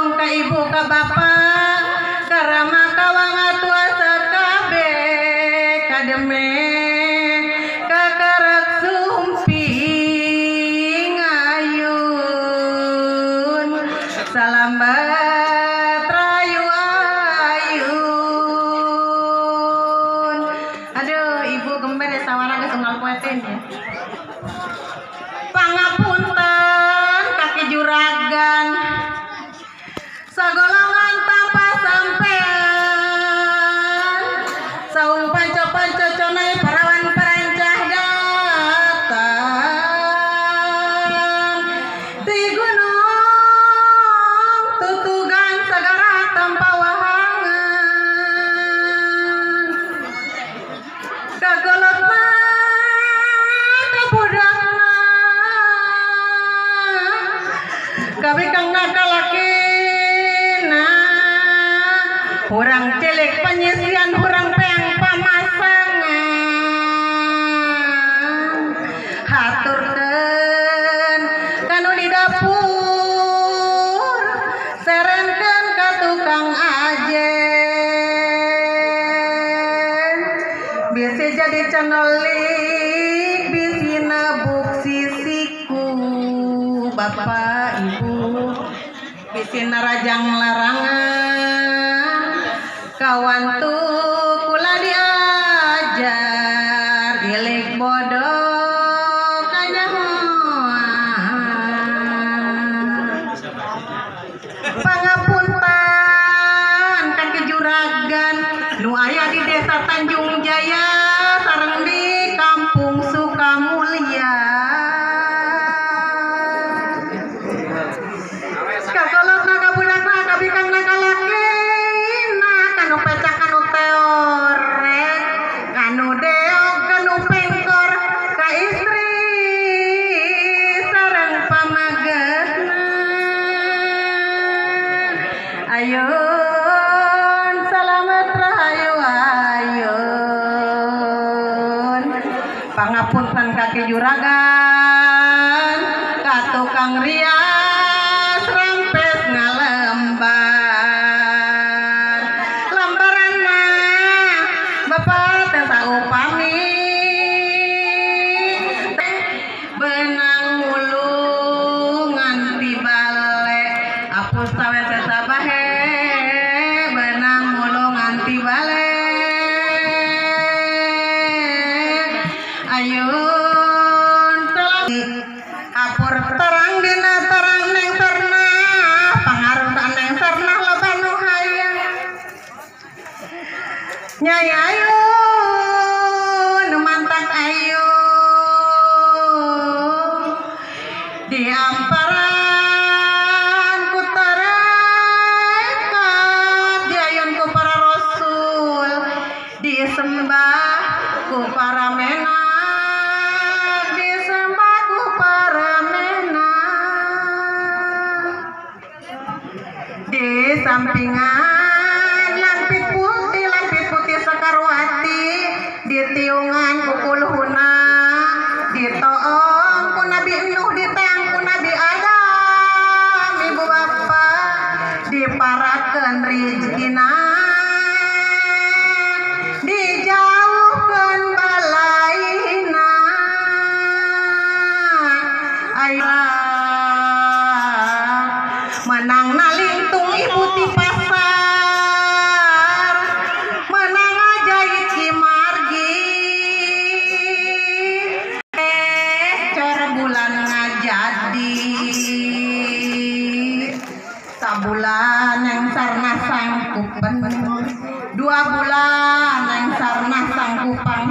Agung ka ibu ka bapak karama kawang atua sakabe kademe kakarak sumping ayun salambat rayu ayun. Aduh ibu gembar ya sawara ke sungal kuetin ya. Pangapunten kaki juragan sagolongan tanpa sampean saung panco-panco conai parawan perancah datang di gunung tutugan sagara tanpa wahangan kagolot kabe kang nakalakina urang celek penyisian urang peang pamasangan haturkeun kanu di dapur serenkeun ka tukang ajen bisi jadi canolik bisi nebuk sisiku bapak ibu bisi narajang larangan kawan tuh kula diajar ilik bodoh kanyahoan pangapunten kaki juragan nu aya di desa Tanjung Jaya sareng di kampung Sukamulya kakolot naga budak naga bikang naga laki nah kanu pecah kanu teore kanu deog kanu pengkor ka istri sareng pamagetna ayun salamet rahayu ayun pangapunten kaki juragan ka tukang rias rampes ngalembar lembaran mah bapak teh saupami benang mulung nganti bale apus tawe sabahe benang mulung nganti bale ayun apur terang dina terang neng serna pangaruh neng serna loba nu hayang nyai ayun nu mantak ayun diamparan ku tarekat diayun ku para rasul disembah ku para menak di sampingan lampit putih sakarwati di tiungan kukuluhuna di toong ku nabi Nuh di teang ku nabi Adam ibu bapak diparakeun rizkina dijauhkeun balaina ayo menang nalingtung ibu ti pasar menang ajaib ki margi cor bulan ngajadi sabulan yang sarna sangkupen 2 bulan yang sarna sangkupang